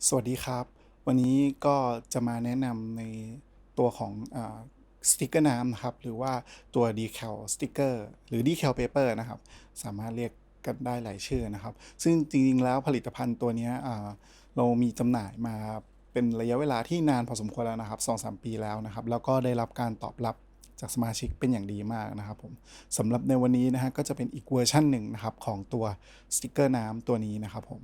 สวัสดีครับวันนี้ก็จะมาแนะนำในตัวของสติกเกอร์น้ำนะครับหรือว่าตัว decal sticker หรือ decal paper นะครับสามารถเรียกกันได้หลายชื่อนะครับซึ่งจริงๆแล้วผลิตภัณฑ์ตัวนี้เรามีจำหน่ายมาเป็นระยะเวลาที่นานพอสมควรแล้วนะครับ2-3 ปีแล้วนะครับแล้วก็ได้รับการตอบรับจากสมาชิกเป็นอย่างดีมากนะครับผมสำหรับในวันนี้นะฮะก็จะเป็นอีกเวอร์ชันหนึ่งนะครับของตัวสติกเกอร์น้ำตัวนี้นะครับผม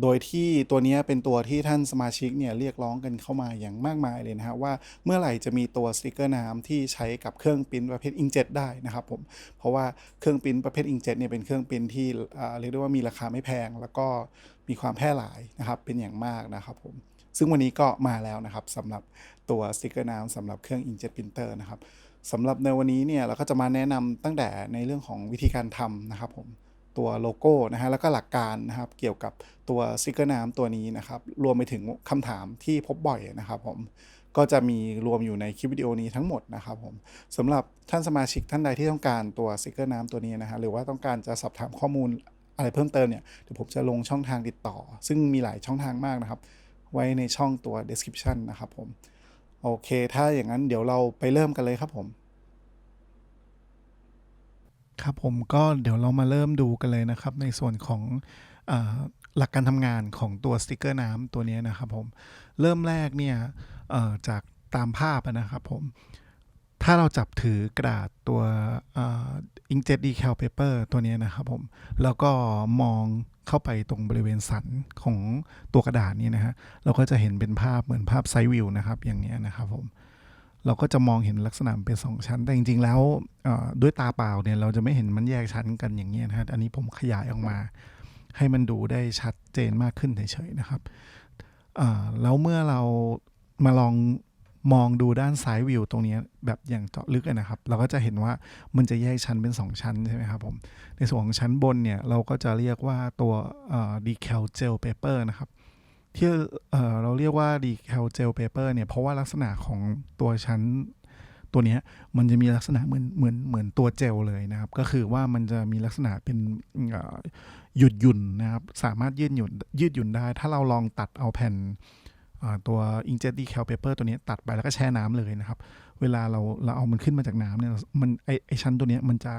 โดยที่ตัวนี้เป็นตัวที่ท่านสมาชิกเนี่ยเรียกร้องกันเข้ามาอย่างมากมายเลยนะฮะว่าเมื่อไหร่จะมีตัวสติกเกอร์น้ำที่ใช้กับเครื่องปริ้นประเภทอิงเจ็ตได้นะครับผมเพราะว่าเครื่องปริ้นประเภทอิงเจ็ตเนี่ยเป็นเครื่องปริ้นที่เรียกได้ว่ามีราคาไม่แพงแล้วก็มีความแพร่หลายนะครับเป็นอย่างมากนะครับผมซึ่งวันนี้ก็มาแล้วนะครับสำหรับตัวสติกเกอร์น้ำสำหรับเครื่องอิงเจ็ตปรินเตอร์นะครับสำหรับในวันนี้เนี่ยเราก็จะมาแนะนำตั้งแต่ในเรื่องของวิธีการทำนะครับผม ตัวโลโก้นะฮะแล้วก็หลักการนะครับเกี่ยวกับตัวสติกเกอร์น้ำตัวนี้นะครับรวมไปถึงคำถามที่พบบ่อยนะครับผมก็จะมีรวมอยู่ในคลิปวิดีโอนี้ทั้งหมดนะครับผมสำหรับท่านสมาชิกท่านใดที่ต้องการตัวสติกเกอร์น้ำตัวนี้นะฮะหรือว่าต้องการจะสอบถามข้อมูลอะไรเพิ่มเติมเนี่ยเดี๋ยวผมจะลงช่องทางติดต่อซึ่งมีหลายช่องทางมากนะครับไว้ในช่องตัว description นะครับผมโอเคถ้าอย่างนั้นเดี๋ยวเราไปเริ่มกันเลยครับผม ครับผมก็เดี๋ยวเรามาเริ่มดูกันเลยนะครับในส่วนของอาหลักการทำงานของตัวสติกเกอร์น้ำตัวนี้นะครับผมเริ่มแรกเนี่ยจากตามภาพนะครับผมถ้าเราจับถือกระดาษตัวอิงเจ็ตดีแคลเปเปอร์ตัวนี้นะครับผมแล้วก็มองเข้าไปตรงบริเวณสันของตัวกระดาษนี้นะฮะเราก็จะเห็นเป็นภาพเหมือนภาพไซด์วิวนะครับอย่างนี้นะครับผม เราก็จะมองเห็นลักษณะเป็น2 ชั้นแต่จริงๆแล้วด้วยตาเปล่าเนี่ยเราจะไม่เห็นมันแยกชั้นกันอย่างนี้นะฮะอันนี้ผมขยายออกมาให้มันดูได้ชัดเจนมากขึ้นเฉยๆนะครับแล้วเมื่อเรามาลองมองดูด้านซ้ายวิวตรงนี้แบบอย่างเจาะลึกนะครับเราก็จะเห็นว่ามันจะแยกชั้นเป็น2 ชั้นใช่ไหมครับผมในส่วนของชั้นบนเนี่ยเราก็จะเรียกว่าตัวdecal gel paper นะครับที่เราเรียกว่า decal gel paper เนี่ยเพราะว่าลักษณะของตัวชั้นตัวนี้มันจะมีลักษณะเหมือนตัวเจลเลยนะครับก็คือว่ามันจะมีลักษณะเป็นหยุดหยุ่นนะครับสามารถยืดหยุ่นได้ถ้าเราลองตัดเอาแผ่นตัว inkjet decal paper ตัวนี้ตัดไปแล้วก็แช่น้ำเลยนะครับเวลาเราเอามันขึ้นมาจากน้ำเนี่ยมันไอชั้นตัวนี้มันจะ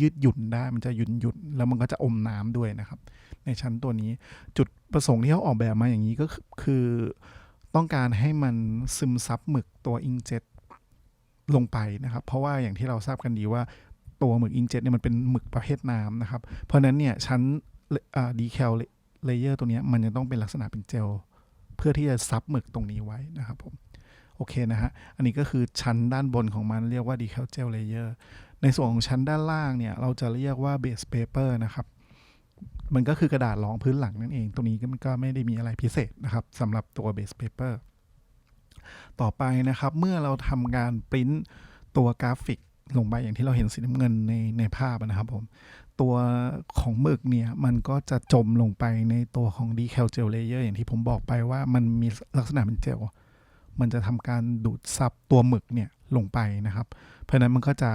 ยืดหยุ่นได้มันจะหยุ่นแล้วมันก็จะอมน้ำด้วยนะครับในชั้นตัวนี้จุดประสงค์ที่เขาออกแบบมาอย่างนี้ก็คือต้องการให้มันซึมซับหมึกตัวอิงเจ็ตลงไปนะครับเพราะว่าอย่างที่เราทราบกันดีว่าตัวหมึกอิงเจ็ตเนี่ยมันเป็นหมึกประเภทน้ำนะครับเพราะนั้นเนี่ยชั้นดีแคลเลเยอร์ตัวนี้มันจะต้องเป็นลักษณะเป็นเจลเพื่อที่จะซับหมึกตรงนี้ไว้นะครับผมโอเคนะฮะอันนี้ก็คือชั้นด้านบนของมันเรียกว่า decal gel layer ในส่วนของชั้นด้านล่างเนี่ยเราจะเรียกว่า base paper นะครับมันก็คือกระดาษรองพื้นหลังนั่นเองตรงนี้ก็ไม่ได้มีอะไรพิเศษนะครับสำหรับตัว base paper ต่อไปนะครับเมื่อเราทำการปริ้นตัวกราฟิกลงไปอย่างที่เราเห็นสีน้ำเงินในภาพนะครับผมตัวของหมึกเนี่ยมันก็จะจมลงไปในตัวของ decal gel layer อย่างที่ผมบอกไปว่ามันมีลักษณะเป็นเจลมันจะทำการดูดซับตัวหมึกเนี่ยลงไปนะครับเพราะนั้นมันก็จะ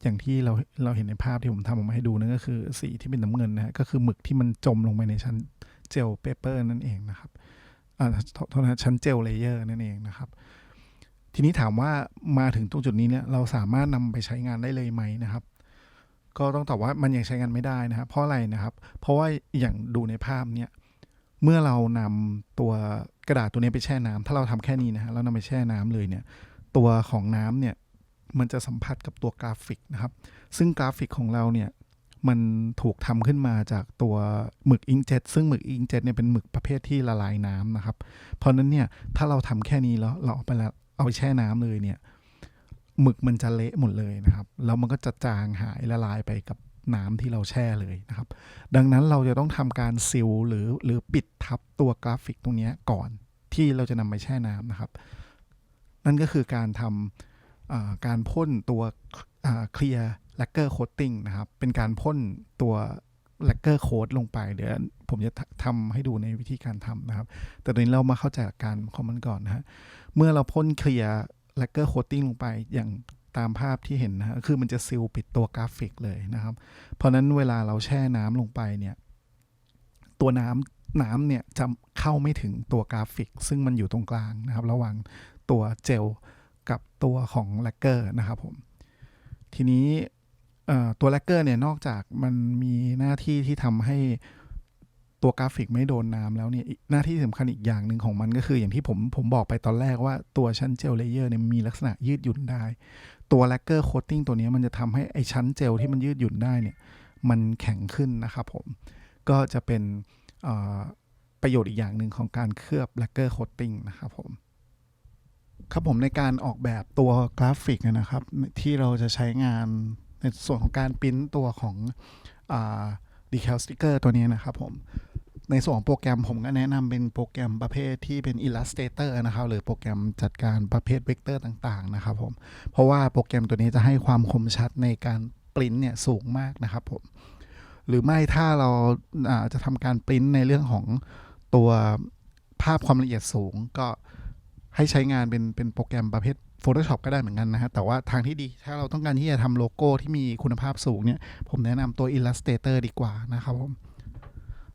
อย่างที่เราเห็นในภาพที่ผมทำออกมาให้ดูนั่นก็คือสีที่เป็นน้ำเงินนะฮะก็คือหมึกที่มันจมลงไปในชั้นเจลเปเปอร์นั่นเองนะครับโทษนะชั้นเจลเลเยอร์นั่นเองนะครับทีนี้ถามว่ามาถึงตรงจุดนี้เนี่ยเราสามารถนำไปใช้งานได้เลยไหมนะครับก็ต้องตอบว่ามันยังใช้งานไม่ได้นะครับเพราะอะไรนะครับเพราะว่าอย่างดูในภาพเนี่ยเมื่อเรานำตัวกระดาษตัวนี้ไปแช่น้ำถ้าเราทำแค่นี้นะฮะเรานำไปแช่น้ำเลยเนี่ยตัวของน้ำเนี่ยมันจะสัมผัสกับตัวกราฟิกนะครับซึ่งกราฟิกของเราเนี่ยมันถูกทำขึ้นมาจากตัวหมึกอิงเจ็ตซึ่งหมึกอิงเจ็ตเนี่ยเป็นหมึกประเภทที่ละลายน้ำนะครับเพราะนั้นเนี่ยถ้าเราทำแค่นี้แล้วเราเอาไปแช่น้ำเลยเนี่ยหมึกมันจะเละหมดเลยนะครับแล้วมันก็จะจางหายละลายไปกับน้ำที่เราแช่เลยนะครับดังนั้นเราจะต้องทำการซีลหรือปิดทับตัวกราฟิกตรงนี้ก่อนที่เราจะนำไปแช่น้ำนะครับนั่นก็คือการทำการพ่นตัวเคลียร์แลกเกอร์โคตติ้งนะครับเป็นการพ่นตัวแลกเกอร์โค้ดลงไปเดี๋ยวผมจะทำให้ดูในวิธีการทำนะครับแต่ตอนนี้เรามาเข้าใจการของมันก่อนนะฮะเมื่อเราพ่นเคลียร์แลกเกอร์โคตติ้งลงไปอย่างตามภาพที่เห็นนะฮะคือมันจะซีลปิดตัวกราฟิกเลยนะครับเพราะนั้นเวลาเราแช่น้ำลงไปเนี่ยตัวน้ น้ำเนี่ยจะเข้าไม่ถึงตัวกราฟิกซึ่งมันอยู่ตรงกลางนะครับระหว่างตัวเจลกับตัวของแลกเกอร์นะครับผมทีนี้ตัวแลกเกอร์เนี่ยนอกจากมันมีหน้าที่ที่ทำให้ตัวกราฟิกไม่โดนน้ำแล้วเนี่ยหน้าที่สำคัญอีกอย่างหนึ่งของมันก็คืออย่างที่ผมบอกไปตอนแรกว่าตัวชั้นเจลเลเยอร์เนี่ยมีลักษณะยืดหยุ่นได้ตัวแลกเกอร์โคตติ้งตัวนี้มันจะทำให้ไอชั้นเจลที่มันยืดหยุ่นได้เนี่ยมันแข็งขึ้นนะครับผมก็จะเป็นประโยชน์อีกอย่างหนึ่งของการเคลือบแลกเกอร์โคตติ้งนะครับผมครับผมในการออกแบบตัวกราฟิกนะครับที่เราจะใช้งานในส่วนของการพิมพ์ตัวของdecal sticker ตัวนี้นะครับผมในส่วนของโปรแกรมผมก็แนะนำเป็นโปรแกรมประเภทที่เป็น Illustrator นะครับหรือโปรแกรมจัดการประเภทเวกเตอร์ต่างๆนะครับผมเพราะว่าโปรแกรมตัวนี้จะให้ความคมชัดในการปริ้นเนี่ยสูงมากนะครับผมหรือไม่ถ้าเราจะทำการปริ้นในเรื่องของตัวภาพความละเอียดสูงก็ให้ใช้งานเป็นโปรแกรมประเภท Photoshop ก็ได้เหมือนกันนะฮะแต่ว่าทางที่ดีถ้าเราต้องการที่จะทำโลโก้ที่มีคุณภาพสูงเนี่ยผมแนะนำตัว Illustrator ดีกว่านะครับผม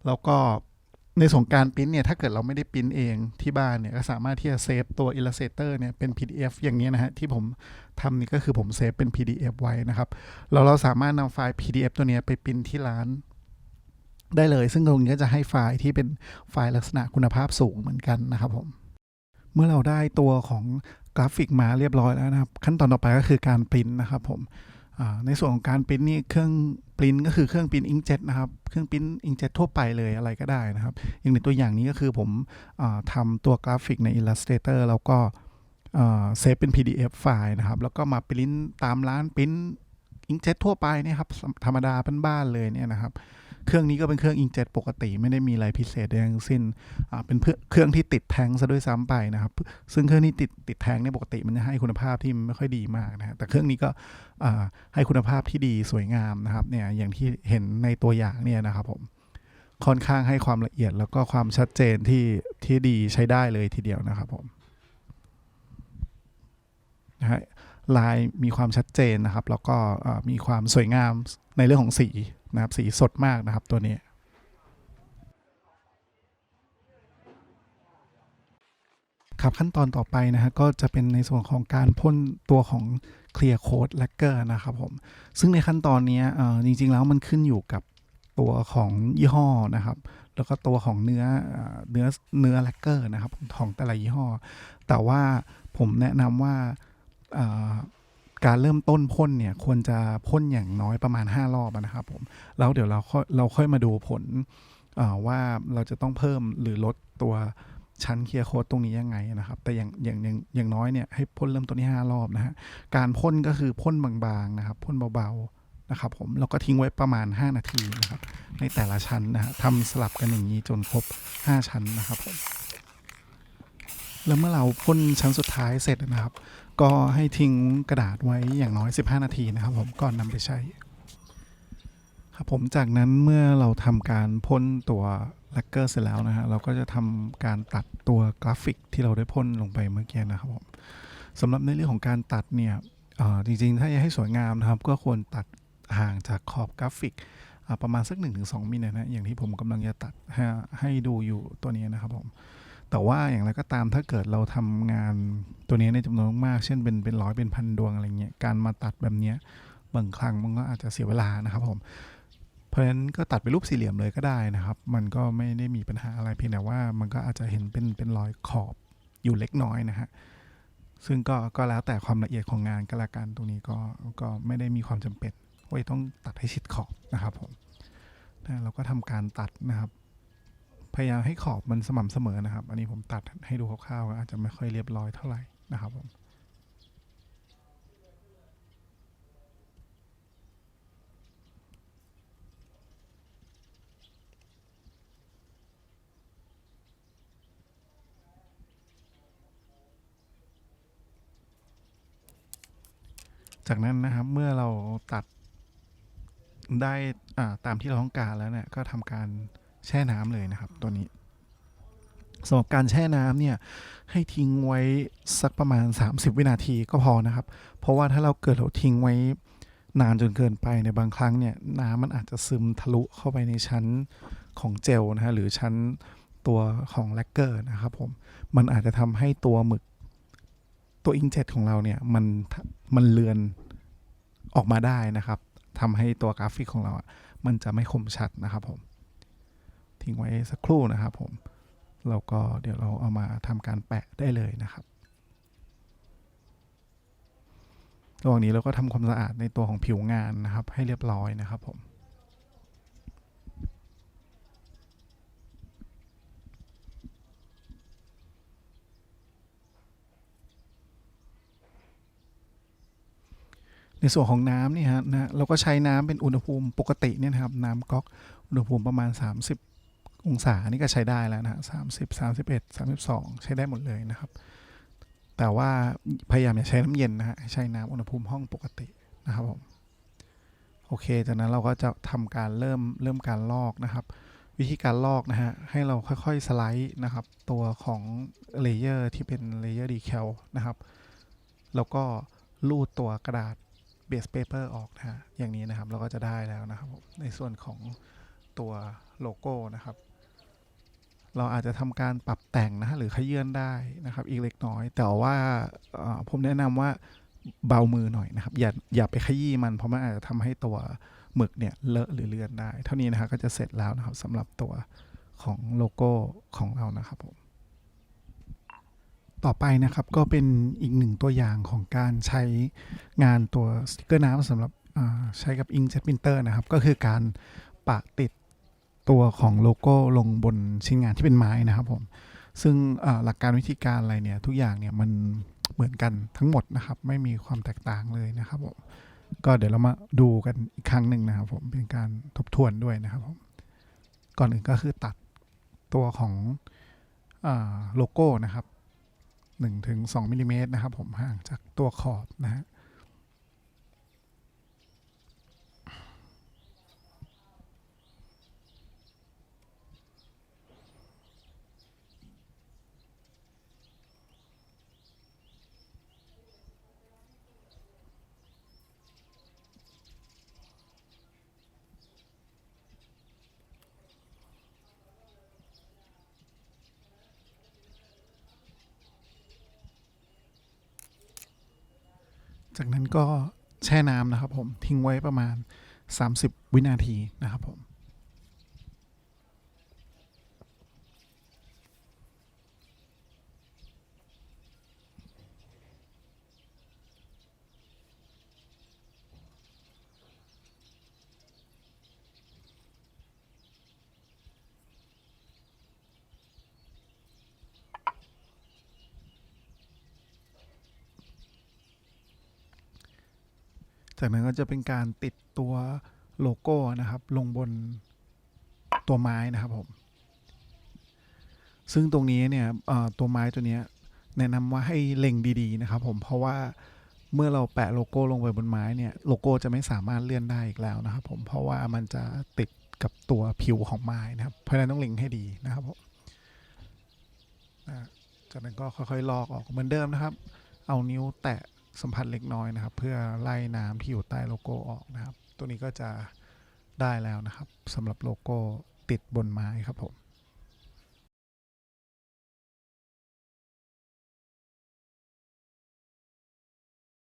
แล้วก็ในส่วนการปริ้นเนี่ยถ้าเกิดเราไม่ได้ปริ้นเองที่บ้านเนี่ยก็สามารถที่จะเซฟตัว Illustrator เนี่ยเป็น PDF อย่างนี้นะฮะที่ผมทำนี่ก็คือผมเซฟเป็น PDF ไว้นะครับเราสามารถนำไฟล์ PDF ตัวนี้ไปปริ้นที่ร้านได้เลยซึ่งตรงนี้ก็จะให้ไฟล์ที่เป็นไฟล์ลักษณะคุณภาพสูงเหมือนกันนะครับผมเมื่อเราได้ตัวของกราฟิกมาเรียบร้อยแล้วนะครับขั้นตอนต่อไปก็คือการปริ้นนะครับผมในส่วนของการปริ้นนี่เครื่องปริ้นก็คือเครื่องปริ้นอิงเจ็ตนะครับเครื่องปริ้นอิงเจ็ตทั่วไปเลยอะไรก็ได้นะครับอย่างในตัวอย่างนี้ก็คือผมทำตัวกราฟิกใน Illustrator แล้วก็เซฟเป็น PDF ไฟล์นะครับแล้วก็มาปริ้นตามร้านปริ้นอิงเจ็ตทั่วไปเนี่ยครับธรรมดาบ้านๆเลยเนี่ยนะครับเครื่องนี้ก็เป็นเครื่องอิงเจ็ตปกติไม่ได้มีอะไรพิเศษใดทั้งสิ้นเป็นเครื่องที่ติดแทงซะด้วยซ้ำไปนะครับซึ่งเครื่องที่ติดแทงเนี่ยปกติมันจะให้คุณภาพที่ไม่ค่อยดีมากนะแต่เครื่องนี้ก็ให้คุณภาพที่ดีสวยงามนะครับเนี่ยอย่างที่เห็นในตัวอย่างเนี่ยนะครับผมค่อนข้างให้ความละเอียดแล้วก็ความชัดเจนที่ดีใช้ได้เลยทีเดียวนะครับผมนะฮะลายมีความชัดเจนนะครับแล้วก็มีความสวยงามในเรื่องของสีนะครับสีสดมากนะครับตัวนี้ครับขั้นตอนต่อไปนะฮะก็จะเป็นในส่วนของการพ่นตัวของ Clear Coat Lacquer นะครับผมซึ่งในขั้นตอนนี้จริงๆแล้วมันขึ้นอยู่กับตัวของยี่ห้อนะครับแล้วก็ตัวของเนื้อแลกเกอร์นะครับของแต่ละยี่ห้อแต่ว่าผมแนะนำว่าการเริ่มต้นพ่นเนี่ยควรจะพ่นอย่างน้อยประมาณ5รอบนะครับผมแล้วเดี๋ยวเราค่อยมาดูผลว่าเราจะต้องเพิ่มหรือลดตัวชั้นเคลียร์โค้ดตรงนี้ยังไงนะครับแต่อย่างน้อยเนี่ยให้พ่นเริ่มต้นที่5รอบนะฮะการพ่นก็คือพ่นบางๆนะครับพ่นเบาๆนะครับผมแล้วก็ทิ้งไว้ประมาณ5นาทีนะครับในแต่ละชั้นนะฮะทำสลับกันอย่างนี้จนครบ5ชั้นนะครับผมแล้วเมื่อเราพ่นชั้นสุดท้ายเสร็จนะครับก็ให้ทิ้งกระดาษไว้อย่างน้อย15นาทีนะครับผมก่อนนำไปใช้ครับผมจากนั้นเมื่อเราทำการพ่นตัวแลกเกอร์เสร็จแล้วนะฮะเราก็จะทำการตัดตัวกราฟิกที่เราได้พ่นลงไปเมื่อกี้นะครับผมสำหรับในเรื่องของการตัดเนี่ยจริงๆถ้าอยากให้สวยงามนะครับก็ควรตัดห่างจากขอบกราฟิกประมาณสัก 1-2 มิลนะอย่างที่ผมกำลังจะตัดให้ดูอยู่ตัวนี้นะครับผมแต่ว่าอย่างไรก็ตามถ้าเกิดเราทำงานตัวนี้ในจำนวนมากเช่นเป็นร้อยเป็นพันดวงอะไรเงี้ยการมาตัดแบบนี้บางครั้งมันก็อาจจะเสียเวลานะครับผมเพราะฉะนั้นก็ตัดเป็นรูปสี่เหลี่ยมเลยก็ได้นะครับมันก็ไม่ได้มีปัญหาอะไรเพียงแต่ว่ามันก็อาจจะเห็นเป็นรอยขอบอยู่เล็กน้อยนะฮะซึ่งก็แล้วแต่ความละเอียดของงานก็แล้วกันตรงนี้ก็ไม่ได้มีความจำเป็นว่าต้องตัดให้ชิดขอบนะครับผมเราก็ทำการตัดนะครับพยายามให้ขอบมันสม่ำเสมอนะครับอันนี้ผมตัดให้ดูคร่าวๆอาจจะไม่ค่อยเรียบร้อยเท่าไหร่นะครับผมจากนั้นนะครับเมื่อเราตัดได้ตามที่เราต้องการแล้วเนี่ยก็ทำการแช่น้ำเลยนะครับตัวนี้สำหรับการแช่น้ำเนี่ยให้ทิ้งไว้สักประมาณ30วินาทีก็พอนะครับเพราะว่าถ้าเราทิ้งไว้นานจนเกินไปในบางครั้งเนี่ยน้ำมันอาจจะซึมทะลุเข้าไปในชั้น ของเจลนะฮะหรือชั้นตัวของแลกเกอร์นะครับผมมันอาจจะทำให้ตัวหมึกตัวอิงเจ็ตของเราเนี่ยมันเลือนออกมาได้นะครับทำให้ตัวกราฟิกของเราอ่ะมันจะไม่คมชัดนะครับผมทิ้งไว้สักครู่นะครับผมแล้วก็เดี๋ยวเราเอามาทำการแปะได้เลยนะครับระหว่างนี้เราก็ทำความสะอาดในตัวของผิวงานนะครับให้เรียบร้อยนะครับผมในส่วนของน้ำนี่ฮะนะเราก็ใช้น้ำเป็นอุณหภูมิปกติเนี่ยนะครับน้ำก๊อกอุณหภูมิประมาณ30องศานี่ก็ใช้ได้แล้วนะ30 31 32ใช้ได้หมดเลยนะครับแต่ว่าพยายามอย่าใช้น้ำเย็นนะฮะใช้น้ำอุณหภูมิห้องปกตินะครับผมโอเคจากนั้นเราก็จะทำการเริ่มการลอกนะครับวิธีการลอกนะฮะให้เราค่อยๆสไลด์นะครับตัวของเลเยอร์ที่เป็นเลเยอร์ดีแคลนะครับแล้วก็ลูดตัวกระดาษเบสเปเปอร์ออกนะฮะอย่างนี้นะครับเราก็จะได้แล้วนะครับในส่วนของตัวโลโก้นะครับเราอาจจะทำการปรับแต่งนะฮะหรือขยื่นได้นะครับอีกเล็กน้อยแต่ว่าผมแนะนำว่าเบามือหน่อยนะครับอย่าไปขยี้มันเพราะมันอาจจะทำให้ตัวหมึกเนี่ยเลอะหรือเลือนได้เท่านี้นะครับก็จะเสร็จแล้วนะครับสำหรับตัวของโลโก้ของเรานะครับผมต่อไปนะครับก็เป็นอีกหนึ่งตัวอย่างของการใช้งานตัวสติกเกอร์น้ำสำหรับใช้กับ Inkjet Printer นะครับก็คือการปะติดตัวของโลโก้ลงบนชิ้นงานที่เป็นไม้นะครับผมซึ่งหลักการวิธีการอะไรเนี่ยทุกอย่างเนี่ยมันเหมือนกันทั้งหมดนะครับไม่มีความแตกต่างเลยนะครับผมก็เดี๋ยวเรามาดูกันอีกครั้งหนึ่งนะครับผมเป็นการทบทวนด้วยนะครับผมก่อนอื่นก็คือตัดตัวของโลโก้นะครับ1-2 มิลลิเมตรนะครับผมห่างจากตัวขอบนะฮะจากนั้นก็แช่น้ำนะครับผมทิ้งไว้ประมาณ30 วินาทีนะครับผมจากนั้นก็จะเป็นการติดตัวโลโก้นะครับลงบนตัวไม้นะครับผมซึ่งตรงนี้เนี่ยตัวไม้ตัวนี้แนะนำว่าให้เล็งดีๆนะครับผมเพราะว่าเมื่อเราแปะโลโก้ลงไปบนไม้เนี่ยโลโก้จะไม่สามารถเลื่อนได้อีกแล้วนะครับผมเพราะว่ามันจะติดกับตัวผิวของไม้นะครับเพราะฉะนั้นต้องเล็งให้ดีนะครับผมจากนั้นก็ค่อยๆลอกออกเหมือนเดิมนะครับเอานิ้วแตะสัมผัสเล็กน้อยนะครับเพื่อไล่น้ำที่อยู่ใต้โลโก้ออกนะครับตัวนี้ก็จะได้แล้วนะครับสำหรับโลโก้ติดบนไม้ครับผม